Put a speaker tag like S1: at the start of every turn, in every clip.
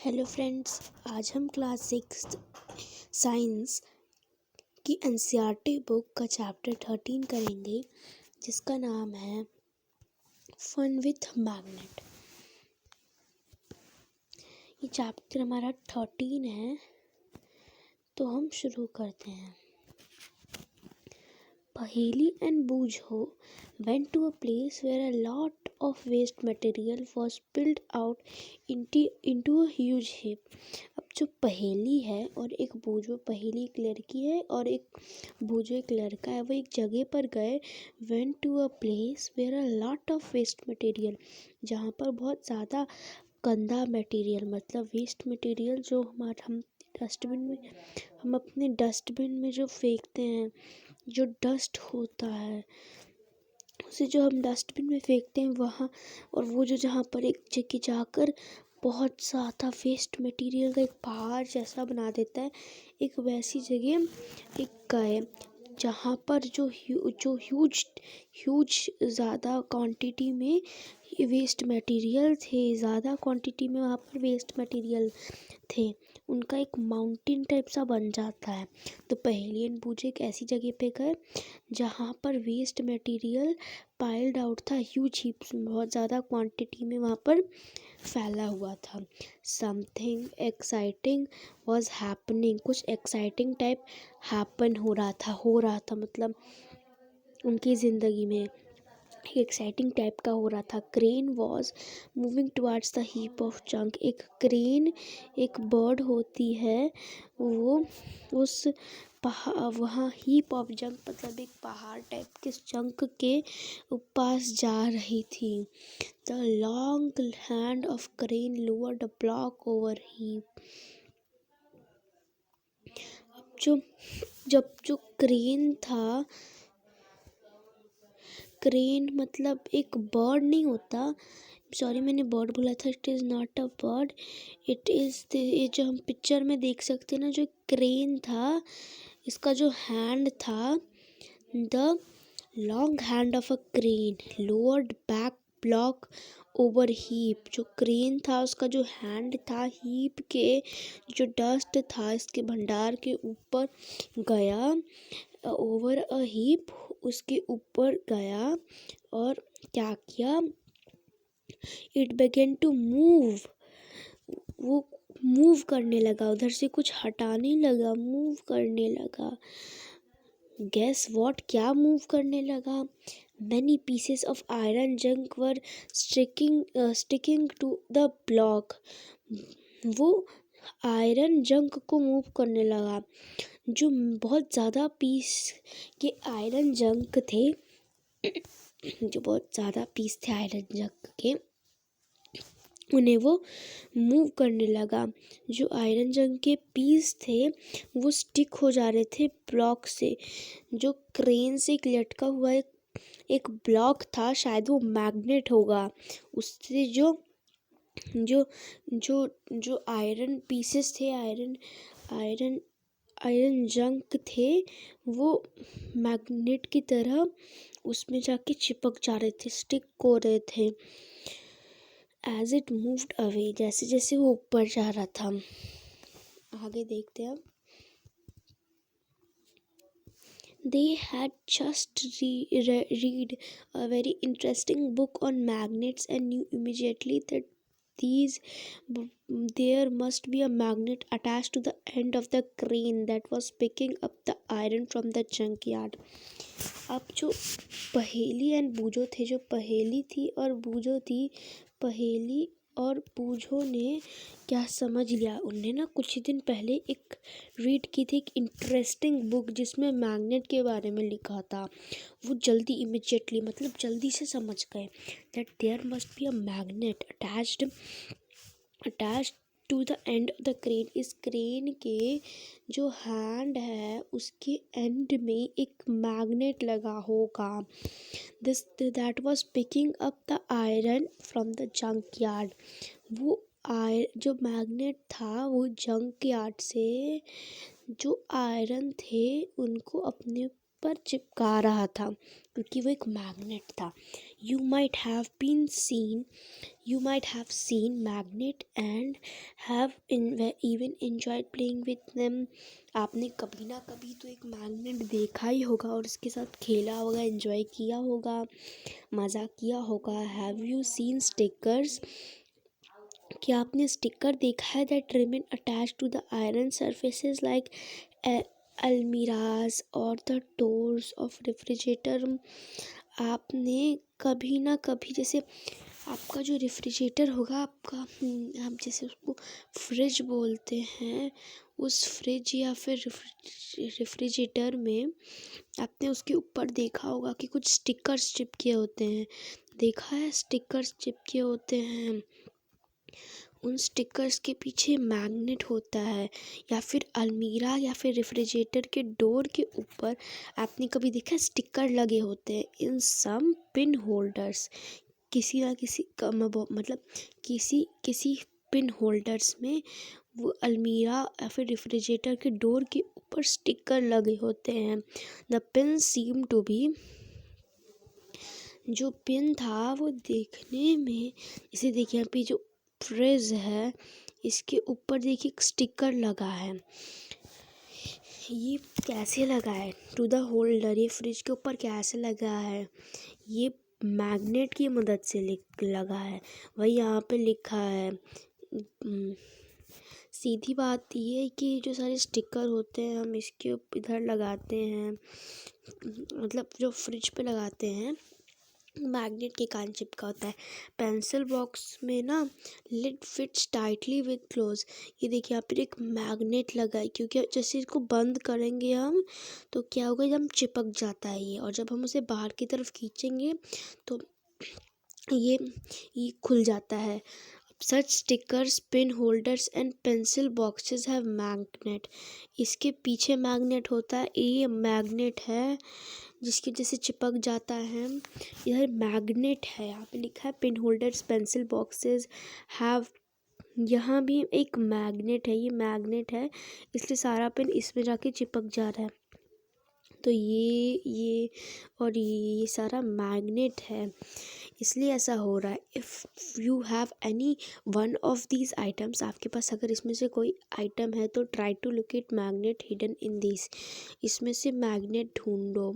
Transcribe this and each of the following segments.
S1: Hello friends, आज हम class 6 science की एनसीईआरटी बुक का चैप्टर 13 करेंगे, जिसका नाम है फन विथ मैग्नेट। ये चैप्टर हमारा 13 है, तो हम शुरू करते हैं। Paheli and Bujho went to a place where a lot of waste material was spilled out into a huge heap. अब जो पहेली है और एक बूझो, पहेली एक लड़की है और एक बूझो एक लड़का है, वो एक जगह पर गए। went to a place where a lot of waste material, जहाँ पर बहुत ज़्यादा गंदा मटेरियल, मतलब वेस्ट मटेरियल जो हम डस्टबिन में, हम अपने डस्टबिन में जो फेंकते हैं, जो डस्ट होता है उसे जो हम डस्टबिन में फेंकते हैं वहाँ, और वो जो जहाँ पर एक जगह जाकर बहुत ज़्यादा वेस्ट मटेरियल का एक पहाड़ जैसा बना देता है, एक वैसी जगह एक गए जहाँ पर जो ह्यूज ज़्यादा क्वांटिटी में वेस्ट मटेरियल थे, ज़्यादा क्वांटिटी में वहाँ पर वेस्ट मटेरियल थे। उनका एक माउंटेन टाइप सा बन जाता है। तो पहेली एंड बूझो एक ऐसी जगह पे गए जहाँ पर वेस्ट मटेरियल पाइल्ड आउट था, ह्यूज हीप्स में, बहुत ज़्यादा क्वांटिटी में वहाँ पर फैला हुआ था। समथिंग एक्साइटिंग वॉज हैपनिंग, कुछ एक्साइटिंग टाइप हैपन हो रहा था मतलब उनकी ज़िंदगी में एक्साइटिंग टाइप का हो रहा था। Crane was moving towards the heap of junk. एक क्रेन, एक बर्ड होती है, वो उस वहाँ हीप ऑफ जंक मतलब एक पहाड़ टाइप के जंक के पास जा रही थी। The long hand of crane lowered a block over heap. अब जो क्रेन था, क्रेन मतलब एक बर्ड नहीं होता, सॉरी मैंने बर्ड बोला था, it is not a bird, it is ये जो हम पिक्चर में देख सकते हैं ना, जो क्रेन था, इसका जो हैंड था, the long hand of a crane lowered back block over heap. जो क्रेन था उसका जो हैंड था, हीप के जो डस्ट था इसके भंडार के ऊपर गया, ओवर अ हीप, उसके ऊपर गया और क्या किया, इट बिगेन टू मूव, वो मूव करने लगा, उधर से कुछ हटाने लगा, मूव करने लगा। गेस व्हाट, क्या मूव करने लगा? Many pieces of iron junk were sticking to the block. वो आयरन जंक को मूव करने लगा। जो बहुत ज़्यादा पीस के आयरन जंक थे, जो बहुत ज़्यादा पीस थे आयरन जंक के, उन्हें वो मूव करने लगा। जो आयरन जंग के पीस थे वो स्टिक हो जा रहे थे ब्लॉक से। जो क्रेन से एक लटका हुआ एक ब्लॉक था, शायद वो मैग्नेट होगा, उससे जो जो जो जो आयरन पीसेस थे, आयरन जंक थे, वो मैग्नेट की तरह उसमें जाके चिपक जा रहे थे, स्टिक हो रहे थे। एज इट मूव्ड अवे, जैसे जैसे वो ऊपर जा रहा था। आगे देखते हैं। They had just read a very interesting book on magnets and knew immediately that there must be a magnet attached to the end of the crane that was picking up the iron from the junkyard. अब जो पहेली and बूझो थे, जो पहेली थी और बूझो थी, पहेली और बूझो ने क्या समझ लिया, उनने ना कुछ ही दिन पहले एक रीड की थी, एक इंटरेस्टिंग बुक जिसमें मैग्नेट के बारे में लिखा था। वो जल्दी इमिजिएटली मतलब जल्दी से समझ गए that there must be a magnet attached to the end of the crane. इस क्रेन के जो हैंड है उसके एंड में एक मैग्नेट लगा होगा। That was picking up the iron from the junk yard. वो जो मैग्नेट था वो जंक यार्ड से जो आयरन थे उनको अपने पर चिपका रहा था क्योंकि वो एक मैग्नेट था। You might have seen magnet and have even enjoyed playing with them. आपने कभी ना कभी तो एक मैग्नेट देखा ही होगा और उसके साथ खेला होगा, एंजॉय किया होगा, मज़ा किया होगा। Have you seen stickers? क्या आपने स्टिकर देखा है that remain attach to the iron surfaces like almirahs और द डोर्स ऑफ रेफ्रिजरेटर? आपने कभी ना कभी, जैसे आपका जो रेफ्रिजरेटर होगा, आपका हम जैसे उसको फ्रिज बोलते हैं, उस फ्रिज या फिर रेफ्रिजरेटर में आपने उसके ऊपर देखा होगा कि कुछ स्टिकर्स चिपके होते हैं। देखा है स्टिकर्स चिपके होते हैं, उन स्टिकर्स के पीछे मैग्नेट होता है। या फिर अलमीरा या फिर रेफ्रिजरेटर के डोर के ऊपर आपने कभी देखा स्टिकर लगे होते हैं इन सम पिन होल्डर्स। किसी ना किसी का मतलब किसी पिन होल्डर्स में वो अलमीरा या फिर रेफ्रिजरेटर के डोर के ऊपर स्टिकर लगे होते हैं। The pin seem to be, जो पिन था वो देखने में, इसे देखिए यहाँ पे जो फ्रिज है इसके ऊपर देखिए एक स्टिकर लगा है। ये कैसे लगा है? टू द होल्डर, ये फ्रिज के ऊपर कैसे लगा है? ये मैग्नेट की मदद से लगा है, वही यहाँ पे लिखा है। सीधी बात ये है कि जो सारे स्टिकर होते हैं हम इसके इधर लगाते हैं, मतलब जो फ्रिज पे लगाते हैं मैग्नेट के कारण चिपका होता है। पेंसिल बॉक्स में ना lid fits tightly with close. ये देखिए यहाँ पर एक मैग्नेट लगा है क्योंकि जैसे इसको बंद करेंगे हम तो क्या होगा, एकदम चिपक जाता है ये, और जब हम उसे बाहर की तरफ खींचेंगे तो ये खुल जाता है। Such stickers, pin holders and pencil boxes have magnet. इसके पीछे मैग्नेट होता है, ये मैग्नेट है जिसकी वजह से चिपक जाता है। यह मैग्नेट है, यहाँ पे लिखा है pin holders pencil boxes have, यहाँ भी एक मैग्नेट है, ये मैग्नेट है इसलिए सारा पेन इसमें जाके चिपक जा रहा है। तो ये और ये सारा मैग्नेट है इसलिए ऐसा हो रहा है। If you have any one of these items, आपके पास अगर इसमें से कोई आइटम है तो try to locate magnet hidden in this, इसमें से मैग्नेट ढूंढो।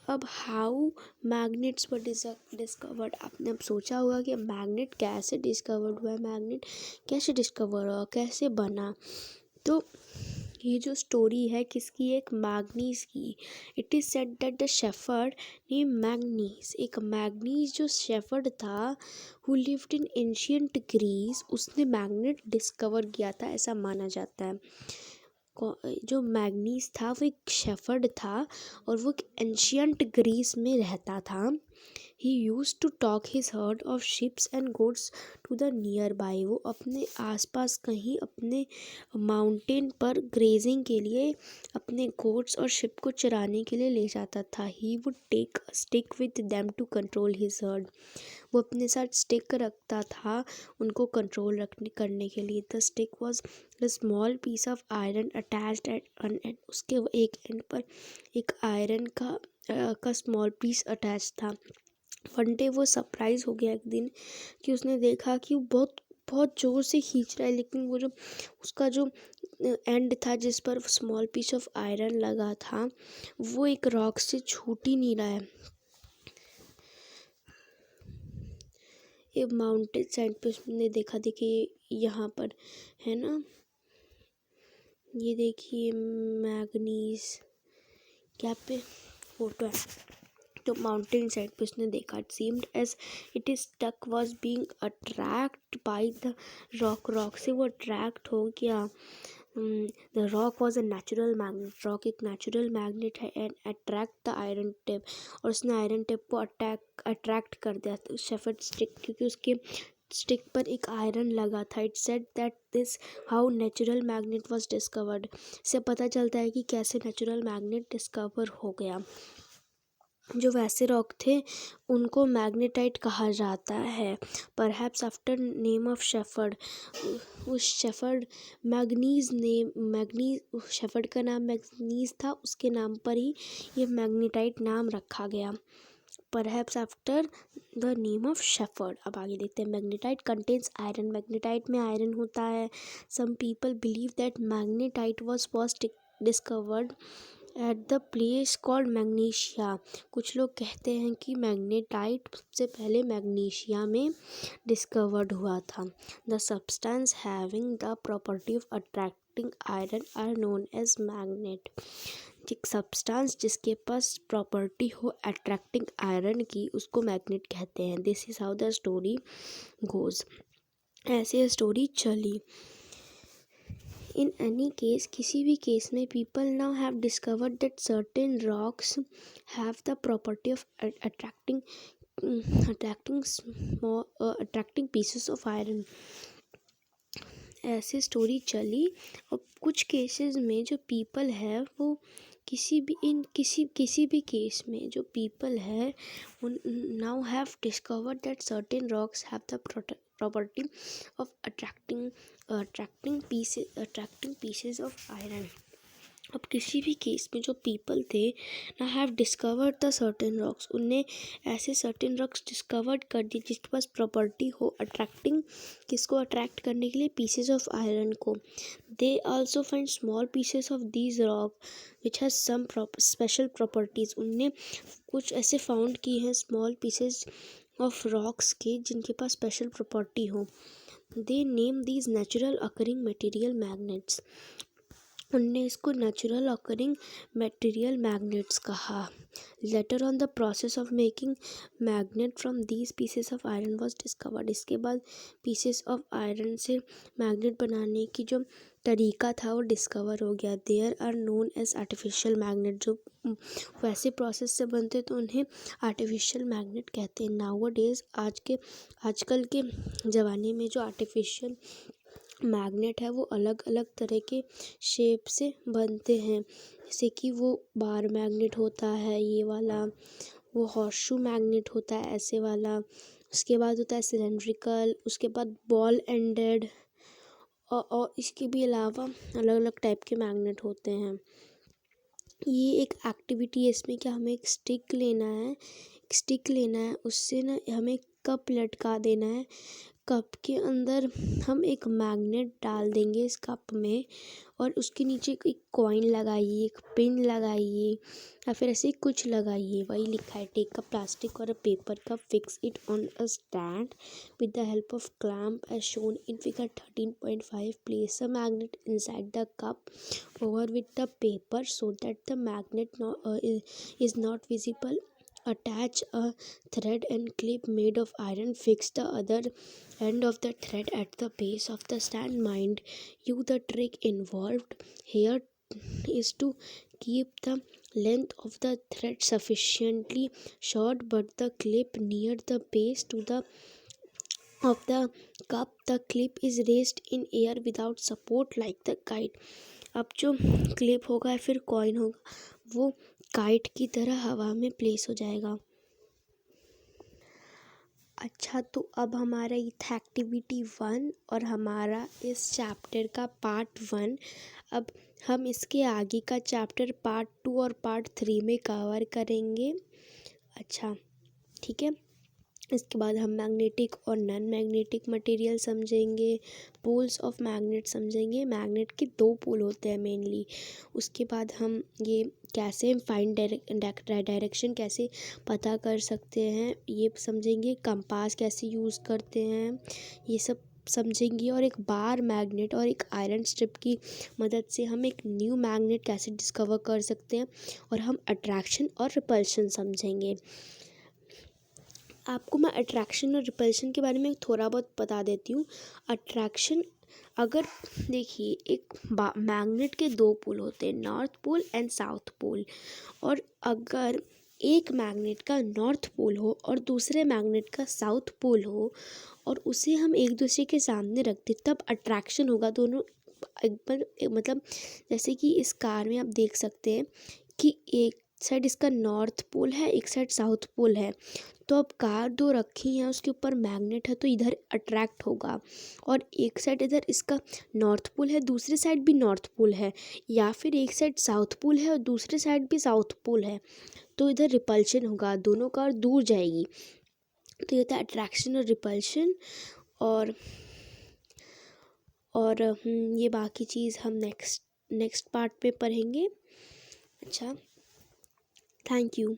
S1: अब हाउ मैग्नेट्स वर डिस्कवर्ड, आपने अब सोचा होगा कि मैग्नेट कैसे डिस्कवर्ड हुआ है, मैग्नेट कैसे डिस्कवर हुआ, कैसे बना। तो ये जो स्टोरी है किसकी, एक मैग्नीज की। It is said that the shepherd name Magnes, एक मैग्नीज जो शेफर्ड था who lived in ancient Greece, उसने मैग्नेट डिस्कवर किया था, ऐसा माना जाता है। जो मैग्नीज था वो एक शेफर्ड था और वो एंशियंट ग्रीस में रहता था। He use to talk his herd of sheeps and goats to the nearby, वो अपने आसपास कहीं अपने माउंटेन पर ग्रेजिंग के लिए अपने गोड्स और शिप को चराने के लिए ले जाता था। He would take stick with them to control his herd, वो अपने साथ स्टिक रखता था उनको कंट्रोल करने के लिए। The stick was the small piece of iron attached at one end, उसके एक एंड पर एक आयरन का स्मॉल पीस अटैच था। वन डे वो सरप्राइज हो गया एक दिन कि उसने देखा कि वो बहुत बहुत ज़ोर से खींच रहा है, लेकिन वो जो उसका जो एंड था जिस पर स्मॉल पीस ऑफ आयरन लगा था वो एक रॉक से छूट ही नहीं रहा है। एक माउंटेन साइड पे उसने देखा, देखिए यहाँ पर है ना, ये देखिए मैग्नीज क्या पे फोटो है, तो माउंटेन साइड पे उसने देखा। It seemed as it is stuck was being attract by the rock से वो अट्रैक्ट हो गया। The rock was a natural magnet, rock एक नेचुरल मैग्नेट है and attract the iron tip, और उसने आयरन टिप को अट्रैक्ट कर दिया शेफर्ड स्टिक, क्योंकि उसके स्टिक पर एक आयरन लगा था। It said that this how natural magnet was discovered, इससे पता चलता है कि कैसे नेचुरल मैग्नेट डिस्कवर हो गया। जो वैसे रॉक थे उनको मैग्नेटाइट कहा जाता है। Perhaps after name of shepherd, उस शेफर्ड मैग्नीज शेफर्ड का नाम मैग्नीज था, उसके नाम पर ही ये मैग्नेटाइट नाम रखा गया। Perhaps after the name of shepherd. अब आगे देखते हैं। मैग्नेटाइट कंटेन्स आयरन, मैग्नेटाइट में आयरन होता है। Some people believe that magnetite was first discovered at the place called Magnesia. कुछ लोग कहते हैं कि मैग्नेटाइट सबसे पहले मैग्नीशिया में डिस्कवर्ड हुआ था। The substance having the property of attracting iron are known as magnet. एक सब्सटेंस जिसके पास प्रॉपर्टी हो अट्रैक्टिंग आयरन की, उसको मैग्नेट कहते हैं। This is how the story goes. ऐसे स्टोरी चली। इन एनी केस, किसी भी केस में, people now have discovered that certain rocks have the property of attracting pieces of iron. ऐसे स्टोरी चली। और कुछ केसेस में जो पीपल है वो किसी भी केस में जो पीपल है now have discovered that certain rocks have the property of attracting pieces of iron. अब किसी भी केस में जो पीपल थे ना have discovered the certain rocks, उनने ऐसे सर्टेन रॉक्स डिस्कवर्ड कर दिए जिसके पास प्रॉपर्टी हो अट्रैक्टिंग, किसको अट्रैक्ट करने के लिए, पीसेस ऑफ आयरन को। They also find small pieces of these rock which has some special properties. उनने कुछ ऐसे फाउंड किए हैं स्मॉल पीसेस ऑफ रॉक्स के जिनके पास स्पेशल प्रॉपर्टी हो। They name these natural occurring material magnets. उनने इसको नेचुरल ऑकरिंग मटेरियल मैग्नेट्स कहा। Later on the process of making magnet from these pieces of iron was discovered. इसके बाद pieces of iron से magnet बनाने की जो तरीका था वो डिस्कवर हो गया। There are known as artificial magnet. जो वैसे प्रोसेस से बनते तो उन्हें आर्टिफिशियल मैग्नेट कहते हैं। नाउ डेज आजकल के ज़माने में जो आर्टिफिशियल मैग्नेट है वो अलग अलग तरह के शेप से बनते हैं। जैसे कि वो बार मैग्नेट होता है ये वाला, वो हॉर्सशू मैग्नेट होता है ऐसे वाला, उसके बाद होता है सिलेंड्रिकल, उसके बाद बॉल एंडेड, और इसके भी अलावा अलग अलग टाइप के मैग्नेट होते हैं। ये एक एक्टिविटी है। इसमें क्या, हमें एक स्टिक लेना है, उससे ना हमें कप लटका देना है। कप के अंदर हम एक मैग्नेट डाल देंगे इस कप में, और उसके नीचे एक कॉइन लगाइए, एक पिन लगाइए, या फिर ऐसे कुछ लगाइए। वही लिखा है, टेक अ प्लास्टिक और a paper cup, fix it on a stand with the help of clamp as shown in figure 13.5, place a magnet inside the cup over with the paper so that the magnet is not visible. Attach a thread and clip made of iron. Fix the other end of the thread at the base of the stand. Mind you, the trick involved here is to keep the length of the thread sufficiently short but the clip near the base of the cup. The clip is raised in air without support like the kite. अब जो clip होगा या फिर coin होगा वो kite की तरह हवा में प्लेस हो जाएगा। अच्छा, तो अब हमारा ये था एक्टिविटी 1 और हमारा इस चैप्टर का पार्ट 1। अब हम इसके आगे का चैप्टर पार्ट 2 और पार्ट 3 में कवर करेंगे। अच्छा, ठीक है। इसके बाद हम मैग्नेटिक और नॉन मैग्नेटिक मटेरियल समझेंगे, पोल्स ऑफ मैग्नेट समझेंगे। मैग्नेट के 2 पोल होते हैं मेनली। उसके बाद हम ये कैसे फाइंड डायरेक्शन कैसे पता कर सकते हैं ये समझेंगे। कंपास कैसे यूज़ करते हैं ये सब समझेंगे। और एक बार मैग्नेट और एक आयरन स्ट्रिप की मदद से हम एक न्यू मैग्नेट कैसे डिस्कवर कर सकते हैं, और हम अट्रैक्शन और रिपल्शन समझेंगे। आपको मैं अट्रैक्शन और रिपल्शन के बारे में थोड़ा बहुत बता देती हूँ। अट्रैक्शन, अगर देखिए, एक मैग्नेट के 2 पोल होते हैं, north pole and south pole. और अगर एक मैग्नेट का नॉर्थ पोल हो और दूसरे मैग्नेट का साउथ पोल हो और उसे हम एक दूसरे के सामने रख दें तब अट्रैक्शन होगा। दोनों एक बार मतलब जैसे कि इस कार में आप देख सकते हैं कि एक साइड इसका नॉर्थ पोल है, एक साइड साउथ पोल है। तो अब कार दो रखी हैं, उसके ऊपर मैग्नेट है तो इधर अट्रैक्ट होगा। और एक साइड इधर इसका नॉर्थ पोल है, दूसरी साइड भी नॉर्थ पोल है, या फिर एक साइड साउथ पोल है और दूसरी साइड भी साउथ पोल है, तो इधर रिपल्शन होगा, दोनों कार दूर जाएगी। तो ये था अट्रैक्शन और रिपल्शन। और ये बाकी चीज़ हम नेक्स्ट पार्ट पे पढ़ेंगे। अच्छा, थैंक यू।